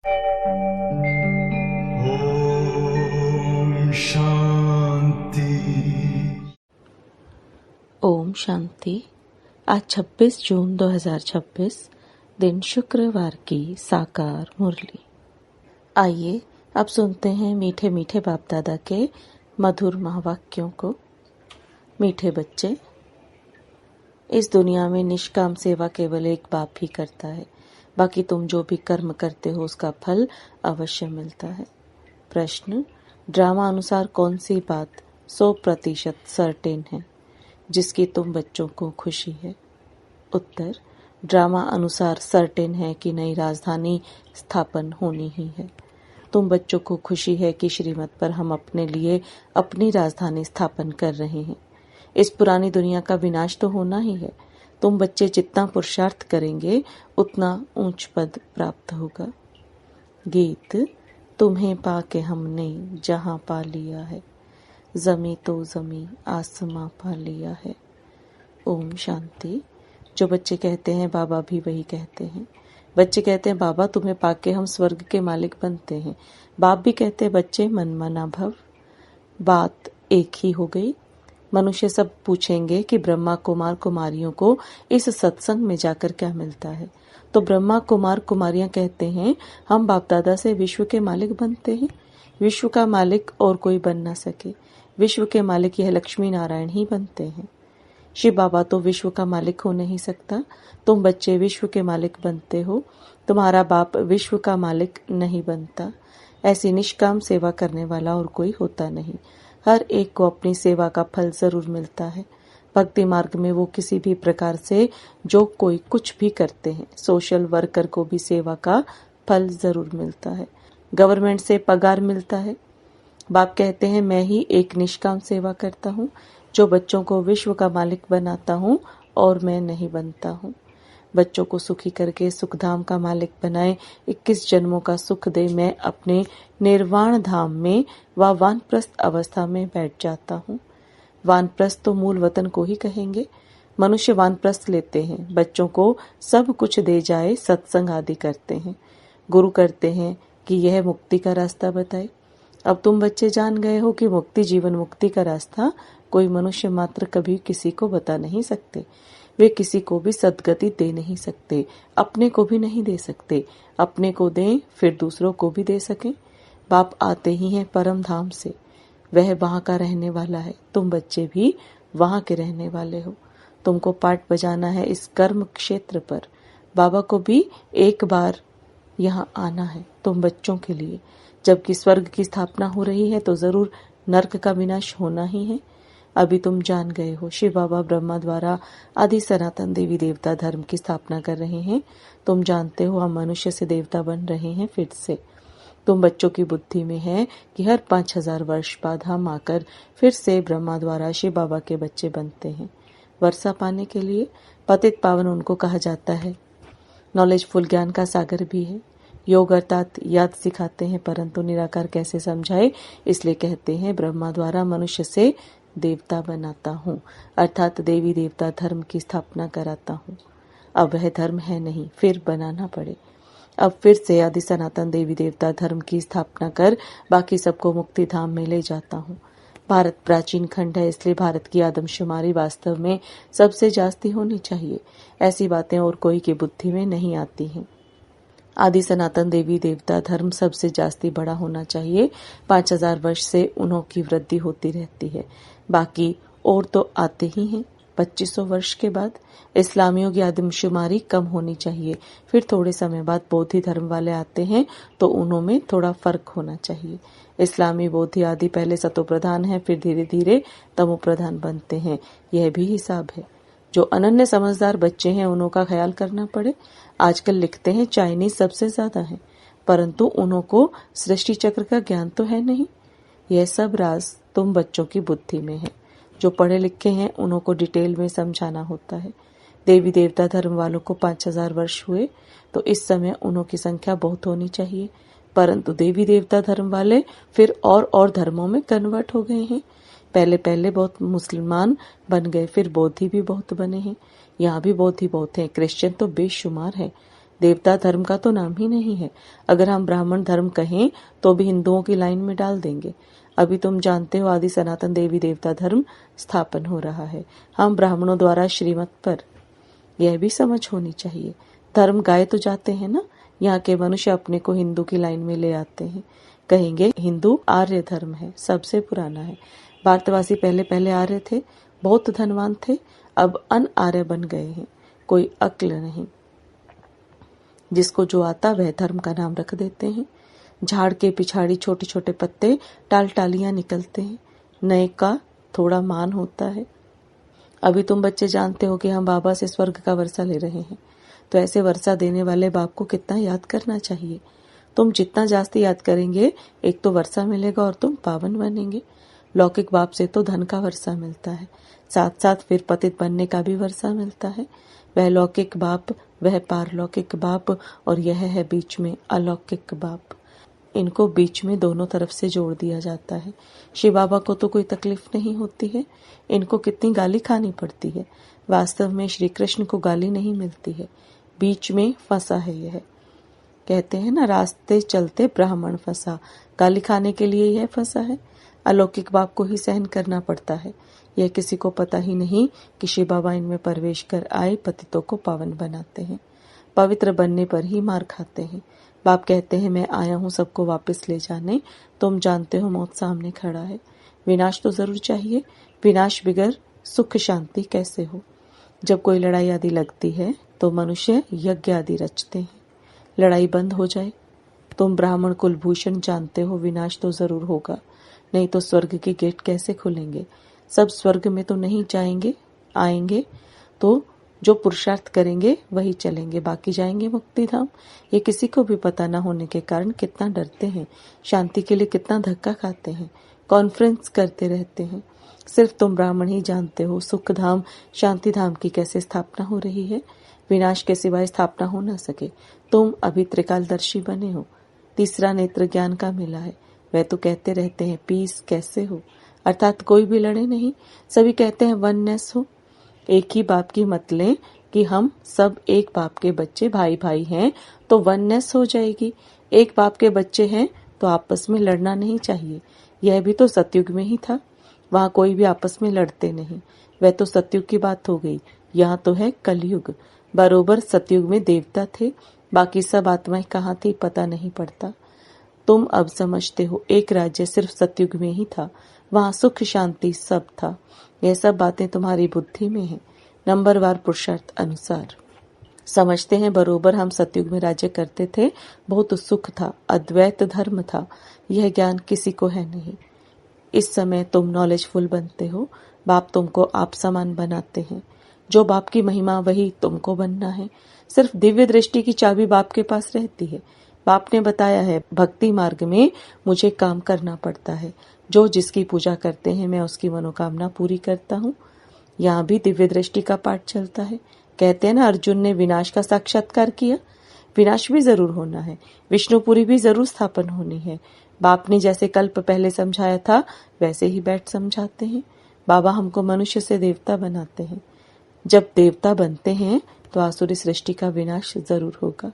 ओम शांति। ओम शांति। आज 26 जून 2026 दिन शुक्रवार की साकार मुरली। आइए अब सुनते हैं मीठे मीठे बाप दादा के मधुर महावाक्यों को। मीठे बच्चे, इस दुनिया में निष्काम सेवा केवल एक बाप ही करता है। बाकी तुम जो भी कर्म करते हो उसका फल अवश्य मिलता है। प्रश्न, ड्रामा अनुसार कौन सी बात 100% सर्टेन है जिसकी तुम बच्चों को खुशी है? उत्तर, ड्रामा अनुसार सर्टेन है कि नई राजधानी स्थापन होनी ही है। तुम बच्चों को खुशी है कि श्रीमत पर हम अपने लिए अपनी राजधानी स्थापन कर रहे हैं। इस पुरानी दुनिया का विनाश तो होना ही है। तुम बच्चे जितना पुरुषार्थ करेंगे उतना ऊंच पद प्राप्त होगा। गीत, तुम्हें पाके हमने जहां पा लिया है, जमी तो जमी आसमां पा लिया है। ओम शांति। जो बच्चे कहते हैं बाबा भी वही कहते हैं। बच्चे कहते हैं बाबा तुम्हें पाके हम स्वर्ग के मालिक बनते हैं। बाप भी कहते हैं बच्चे मन मना भव। बात एक ही हो गई। मनुष्य सब पूछेंगे कि ब्रह्मा कुमार कुमारियों को इस सत्संग में जाकर क्या मिलता है। तो ब्रह्मा कुमार कुमारियां कहते हैं हम बाप दादा से विश्व के मालिक बनते हैं। विश्व का मालिक और कोई बन ना सके। विश्व के मालिक यह लक्ष्मी नारायण ही बनते हैं। शिव बाबा तो विश्व का मालिक हो नहीं सकता। तुम बच्चे विश्व के मालिक बनते हो। तुम्हारा बाप विश्व का मालिक नहीं बनता। ऐसी निष्काम सेवा करने वाला और कोई होता नहीं। हर एक को अपनी सेवा का फल जरूर मिलता है। भक्ति मार्ग में वो किसी भी प्रकार से जो कोई कुछ भी करते हैं, सोशल वर्कर को भी सेवा का फल जरूर मिलता है। गवर्नमेंट से पगार मिलता है। बाप कहते हैं मैं ही एक निष्काम सेवा करता हूँ जो बच्चों को विश्व का मालिक बनाता हूँ और मैं नहीं बनता हूँ। बच्चों को सुखी करके सुखधाम का मालिक बनाए, 21 जन्मों का सुख दे, मैं अपने निर्वाण धाम में व वानप्रस्थ अवस्था में बैठ जाता हूँ। वानप्रस्थ तो मूल वतन को ही कहेंगे। मनुष्य वानप्रस्थ लेते हैं, बच्चों को सब कुछ दे जाए, सत्संग आदि करते हैं, गुरु करते हैं कि यह मुक्ति का रास्ता बताए। अब तुम बच्चे जान गए हो कि मुक्ति, जीवन मुक्ति का रास्ता कोई मनुष्य मात्र कभी किसी को बता नहीं सकते। वे किसी को भी सद्गति दे नहीं सकते, अपने को भी नहीं दे सकते। अपने को दें फिर दूसरों को भी दे सकें। बाप आते ही हैं परम धाम से, वह वहां का रहने वाला है। तुम बच्चे भी वहां के रहने वाले हो। तुमको पाठ बजाना है इस कर्म क्षेत्र पर। बाबा को भी एक बार यहाँ आना है तुम बच्चों के लिए। जबकि स्वर्ग की स्थापना हो रही है तो जरूर नरक का विनाश होना ही है। अभी तुम जान गए हो शिव बाबा ब्रह्मा द्वारा आदि सनातन देवी देवता धर्म की स्थापना कर रहे हैं। तुम जानते हो हम मनुष्य से देवता बन रहे हैं फिर से। तुम बच्चों की बुद्धि में है कि हर 5000 वर्ष बाद हम आकर फिर से ब्रह्मा द्वारा शिव बाबा के बच्चे बनते हैं। वर्षा पाने के लिए पतित पावन उनको कहा जाता है। नॉलेजफुल ज्ञान का सागर भी है। योग अर्थात याद सिखाते हैं, परंतु निराकार कैसे समझाए, इसलिए कहते हैं ब्रह्मा द्वारा मनुष्य से देवता बनाता हूँ, अर्थात देवी देवता धर्म की स्थापना कराता हूँ। अब वह धर्म है नहीं, फिर बनाना पड़े। अब फिर से आदि सनातन देवी देवता धर्म की स्थापना कर बाकी सबको मुक्ति धाम में ले जाता हूँ। भारत प्राचीन खंड है, इसलिए भारत की आदमशुमारी वास्तव में सबसे जास्ती होनी चाहिए। ऐसी बातें और कोई की बुद्धि में नहीं आती हैं। आदि सनातन देवी देवता धर्म सबसे जास्ती बड़ा होना चाहिए। 5000 वर्ष से उन्हों की वृद्धि होती रहती है। बाकी और तो आते ही हैं। 2500 वर्ष के बाद इस्लामियों की आदमशुमारी कम होनी चाहिए। फिर थोड़े समय बाद बौद्धि धर्म वाले आते हैं तो उन्हों में थोड़ा फर्क होना चाहिए। इस्लामी बौद्धि आदि पहले सतो प्रधान है, फिर धीरे धीरे तमो प्रधान बनते हैं। यह भी हिसाब है। जो अनन्य समझदार बच्चे हैं उन्हों का ख्याल करना पड़े। आजकल लिखते हैं चाइनीज सबसे ज्यादा है, परंतु उन्हों को सृष्टि चक्र का ज्ञान तो है नहीं। यह सब राज तुम बच्चों की बुद्धि में है। जो पढ़े लिखे हैं उन्हों को डिटेल में समझाना होता है। देवी देवता धर्म वालों को 5000 वर्ष हुए तो इस समय उन्हों की संख्या बहुत होनी चाहिए, परंतु देवी देवता धर्म वाले फिर और धर्मों में कन्वर्ट हो गए हैं। पहले बहुत मुसलमान बन गए, फिर बौद्धि भी बहुत बने हैं। यहाँ भी बौद्धि बहुत हैं। क्रिश्चियन तो बेशुमार है। देवता धर्म का तो नाम ही नहीं है। अगर हम ब्राह्मण धर्म कहें तो भी हिंदुओं की लाइन में डाल देंगे। अभी तुम जानते हो आदि सनातन देवी देवता धर्म स्थापन हो रहा है, हम ब्राह्मणों द्वारा श्रीमत पर। यह भी समझ होनी चाहिए, धर्म गाए तो जाते हैं ना। यहाँ के मनुष्य अपने को हिंदू की लाइन में ले आते हैं, कहेंगे हिंदू आर्य धर्म है, सबसे पुराना है। भारतवासी पहले पहले आर्य थे, बहुत धनवान थे, अब अन आर्य बन गए हैं, कोई अक्ल नहीं। जिसको जो आता वह धर्म का नाम रख देते हैं। झाड़ के पिछाड़ी छोटे छोटे पत्ते टाल टालियां निकलते हैं, नए का थोड़ा मान होता है। अभी तुम बच्चे जानते हो कि हम बाबा से स्वर्ग का वर्षा ले रहे हैं, तो ऐसे वर्षा देने वाले बाप को कितना याद करना चाहिए। तुम जितना जास्ती याद करेंगे, एक तो वर्षा मिलेगा और तुम पावन बनेंगे। लौकिक बाप से तो धन का वर्षा मिलता है, साथ साथ फिर पतित बनने का भी वर्षा मिलता है। वह लौकिक बाप, वह पारलौकिक बाप, और यह है बीच में अलौकिक बाप। इनको बीच में दोनों तरफ से जोड़ दिया जाता है। शिव बाबा को तो कोई तकलीफ नहीं होती है, इनको कितनी गाली खानी पड़ती है। वास्तव में श्री कृष्ण को गाली नहीं मिलती है, बीच में फंसा है यह। कहते हैं ना, रास्ते चलते ब्राह्मण फंसा, गाली खाने के लिए यह फंसा है। अलौकिक बाप को ही सहन करना पड़ता है। यह किसी को पता ही नहीं कि शिव बाबा इनमें प्रवेश कर आए पतितों को पावन बनाते हैं, पवित्र बनने पर ही मार खाते हैं। बाप कहते हैं मैं आया हूँ सबको वापस ले जाने। तुम जानते हो मौत सामने खड़ा है, विनाश तो जरूर चाहिए, विनाश बिगर सुख शांति कैसे हो। जब कोई लड़ाई आदि लगती है तो मनुष्य यज्ञ आदि रचते हैं, लड़ाई बंद हो जाए। तुम ब्राह्मण कुलभूषण जानते हो विनाश तो जरूर होगा, नहीं तो स्वर्ग के गेट कैसे खुलेंगे। सब स्वर्ग में तो नहीं जाएंगे, आएंगे तो जो पुरुषार्थ करेंगे वही चलेंगे, बाकी जाएंगे मुक्ति धाम। ये किसी को भी पता न होने के कारण कितना डरते हैं, शांति के लिए कितना धक्का खाते हैं, कॉन्फ्रेंस करते रहते हैं। सिर्फ तुम ब्राह्मण ही जानते हो सुख धाम शांति धाम की कैसे स्थापना हो रही है। विनाश के सिवाय स्थापना हो न सके। तुम अभी त्रिकालदर्शी बने हो, तीसरा नेत्र ज्ञान का मिला है। वह तो कहते रहते हैं पीस कैसे हो, अर्थात कोई भी लड़े नहीं, सभी कहते हैं वननेस हो। एक ही बाप की मत लें कि हम सब एक बाप के बच्चे भाई भाई हैं तो वननेस हो जाएगी। एक बाप के बच्चे हैं तो आपस में लड़ना नहीं चाहिए। यह भी तो सतयुग में ही था, वहाँ कोई भी आपस में लड़ते नहीं। वह तो सतयुग की बात हो गई, यहाँ तो है कलयुग। बरोबर सतयुग में देवता थे, बाकी सब आत्माएं कहाँ थी पता नहीं पड़ता। तुम अब समझते हो एक राज्य सिर्फ सतयुग में ही था, वहाँ सुख शांति सब था। यह सब बातें तुम्हारी बुद्धि में है, नंबरवार पुरुषार्थ अनुसार समझते हैं। बरोबर हम सतयुग में राज्य करते थे, बहुत सुख था, अद्वैत धर्म था। यह ज्ञान किसी को है नहीं। इस समय तुम नॉलेजफुल बनते हो, बाप तुमको आप समान बनाते हैं। जो बाप की महिमा वही तुमको बनना है। सिर्फ दिव्य दृष्टि की चाबी बाप के पास रहती है। बाप ने बताया है भक्ति मार्ग में मुझे काम करना पड़ता है, जो जिसकी पूजा करते हैं मैं उसकी मनोकामना पूरी करता हूँ। यहाँ भी दिव्य दृष्टि का पाठ चलता है। कहते हैं ना, अर्जुन ने विनाश का साक्षात्कार किया, विनाश भी जरूर होना है, विष्णुपुरी भी जरूर स्थापन होनी है। बाप ने जैसे कल्प पहले समझाया था वैसे ही बैठ समझाते हैं। बाबा हमको मनुष्य से देवता बनाते हैं। जब देवता बनते हैं तो आसुरी सृष्टि का विनाश जरूर होगा।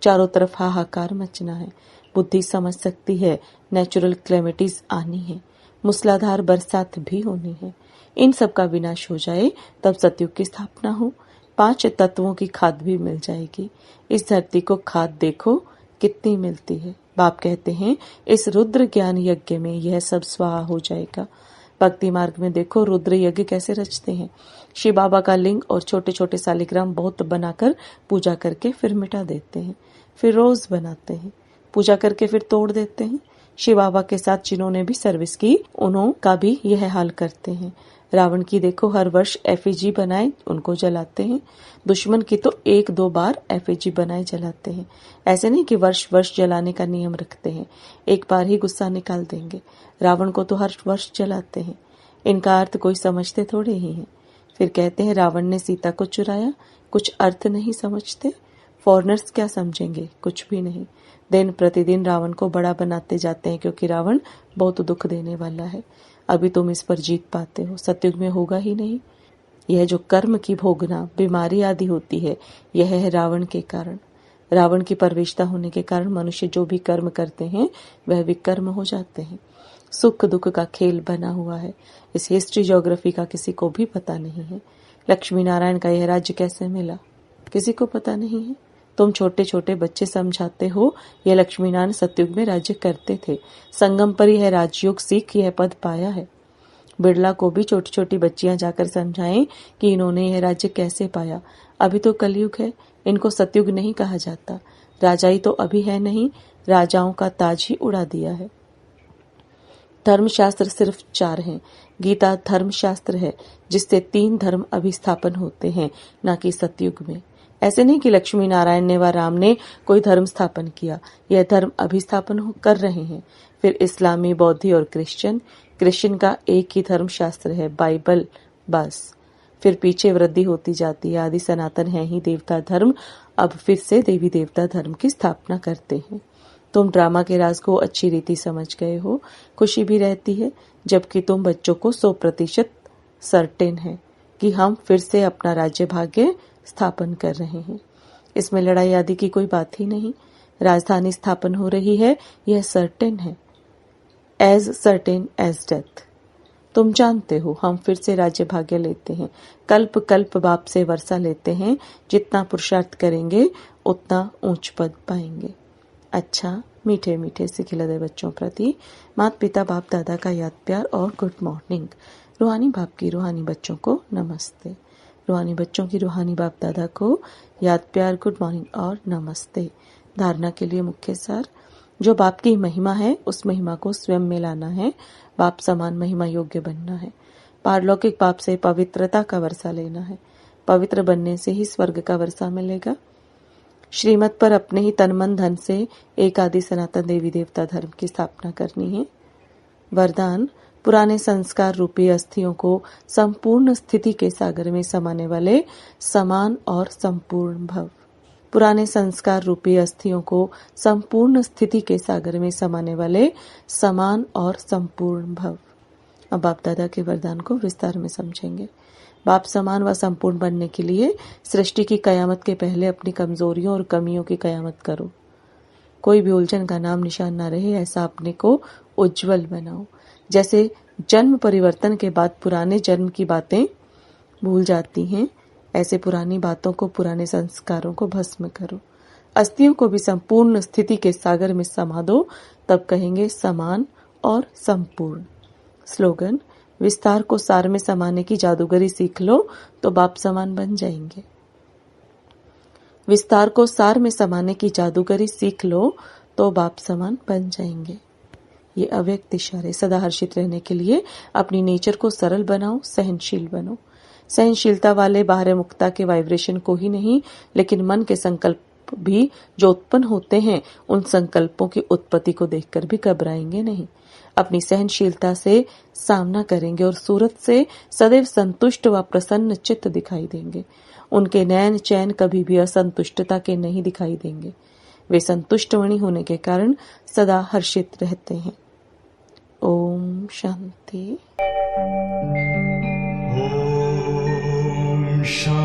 चारों तरफ हाहाकार मचना है, बुद्धि समझ सकती है नेचुरल क्लेमिटीज आनी है, मूसलाधार बरसात भी होनी है। इन सब का विनाश हो जाए तब सतयुग की स्थापना हो, 5 तत्वों की खाद भी मिल जाएगी। इस धरती को खाद देखो कितनी मिलती है। बाप कहते हैं इस रुद्र ज्ञान यज्ञ में यह सब स्वाहा हो जाएगा। भक्ति मार्ग में देखो रुद्र यज्ञ कैसे रचते हैं। शिव बाबा का लिंग और छोटे छोटे सालिग्राम बहुत बनाकर पूजा करके फिर मिटा देते हैं, फिर रोज बनाते हैं, पूजा करके फिर तोड़ देते हैं। शिव बाबा के साथ जिन्होंने भी सर्विस की उन्हों का भी यह हाल करते हैं। रावण की देखो हर वर्ष एफिजी बनाए उनको जलाते हैं। दुश्मन की तो 1-2 बार एफिजी बनाए जलाते हैं। ऐसे नहीं कि वर्ष वर्ष जलाने का नियम रखते हैं, एक बार ही गुस्सा निकाल देंगे। रावण को तो हर वर्ष जलाते हैं। इनका अर्थ कोई समझते थोड़े ही है। फिर कहते हैं रावण ने सीता को चुराया, कुछ अर्थ नहीं समझते। फॉरेनर्स क्या समझेंगे, कुछ भी नहीं। दिन प्रतिदिन रावण को बड़ा बनाते जाते हैं, क्योंकि रावण बहुत दुख देने वाला है। अभी तुम इस पर जीत पाते हो, सतयुग में होगा ही नहीं। यह जो कर्म की भोगना बीमारी आदि होती है, यह है रावण के कारण। रावण की परवेशता होने के कारण मनुष्य जो भी कर्म करते हैं वह विकर्म हो जाते हैं। सुख दुख का खेल बना हुआ है। इस हिस्ट्री ज्योग्राफी का किसी को भी पता नहीं है। लक्ष्मी नारायण का यह राज्य कैसे मिला, किसी को पता नहीं है। तुम छोटे छोटे बच्चे समझाते हो यह लक्ष्मी नारायण सतयुग में राज्य करते थे। संगम पर यह राजयोग सीख यह पद पाया है। बिड़ला को भी छोटी छोटी बच्चियां जाकर समझाएं कि इन्होंने यह राज्य कैसे पाया। अभी तो कलयुग है, इनको सतयुग नहीं कहा जाता। राजाई तो अभी है नहीं, राजाओं का ताज ही उड़ा दिया है। धर्मशास्त्र सिर्फ 4 हैं। गीता धर्मशास्त्र है जिससे 3 धर्म अभिस्थापन होते हैं, न कि सतयुग में। ऐसे नहीं कि लक्ष्मी नारायण ने व राम ने कोई धर्म स्थापन किया, यह धर्म अभिस्थापन कर रहे हैं। फिर इस्लामी, बौद्धी और क्रिश्चियन का एक ही धर्म शास्त्र है, बाइबल, बस। फिर पीछे वृद्धि होती जाती है। आदि सनातन है ही देवता धर्म, अब फिर से देवी देवता धर्म की स्थापना करते हैं। तुम ड्रामा के राज को अच्छी रीति समझ गए हो, खुशी भी रहती है, जबकि तुम बच्चों को 100% सर्टेन है कि हम फिर से अपना राज्य भाग्य स्थापन कर रहे हैं। इसमें लड़ाई आदि की कोई बात ही नहीं। राजधानी स्थापन हो रही है, यह सर्टेन है, एज सर्टेन एज डेथ। तुम जानते हो हम फिर से राज्य भाग्य लेते हैं। कल्प कल्प बाप से वर्षा लेते हैं। जितना पुरुषार्थ करेंगे उतना ऊंच पद पाएंगे। अच्छा, मीठे मीठे से खिलते बच्चों प्रति माता पिता बाप दादा का याद प्यार और गुड मॉर्निंग। रूहानी बाप की रूहानी बच्चों को नमस्ते। रूहानी बच्चों की रूहानी बाप दादा को याद प्यार, गुड मॉर्निंग और नमस्ते। धारणा के लिए मुख्य सार, जो बाप की महिमा है उस महिमा को स्वयं में लाना है। बाप समान महिमा योग्य बनना है। पारलौकिक बाप से पवित्रता का वर्षा लेना है। पवित्र बनने से ही स्वर्ग का वर्षा मिलेगा। श्रीमत पर अपने ही तन मन धन से एक आदि सनातन देवी देवता धर्म की स्थापना करनी है। वरदान, पुराने संस्कार रूपी अस्थियों को संपूर्ण स्थिति के सागर में समाने वाले समान और संपूर्ण भव। पुराने संस्कार रूपी अस्थियों को संपूर्ण स्थिति के सागर में समाने वाले समान और संपूर्ण भव। अब बाप दादा के वरदान को विस्तार में समझेंगे। बाप समान व संपूर्ण बनने के लिए सृष्टि की कयामत के पहले अपनी कमजोरियों और कमियों की कयामत करो। कोई भी उलझन का नाम निशान न रहे, ऐसा अपने को उज्जवल बनाओ। जैसे जन्म परिवर्तन के बाद पुराने जन्म की बातें भूल जाती हैं, ऐसे पुरानी बातों को, पुराने संस्कारों को भस्म करो। अस्थियों को भी संपूर्ण स्थिति के सागर में समा दो, तब कहेंगे समान और संपूर्ण। स्लोगन, विस्तार को सार में समाने की जादूगरी सीख लो तो बाप समान बन जाएंगे। विस्तार को सार में समाने की जादूगरी सीख लो तो बाप समान बन जाएंगे। ये अव्यक्त इशारे। सदा हर्षित रहने के लिए अपनी नेचर को सरल बनाओ, सहनशील बनो। सहनशीलता वाले बाहर मुक्ता के वाइब्रेशन को ही नहीं, लेकिन मन के संकल्प भी जो उत्पन्न होते हैं, उन संकल्पों की उत्पत्ति को देखकर भी घबराएंगे नहीं। अपनी सहनशीलता से सामना करेंगे और सूरत से सदैव संतुष्ट व प्रसन्न चित्त दिखाई देंगे। उनके नैन चैन कभी भी असंतुष्टता के नहीं दिखाई देंगे। वे संतुष्ट मणि होने के कारण सदा हर्षित रहते हैं। ओम शांति। Om Shanti.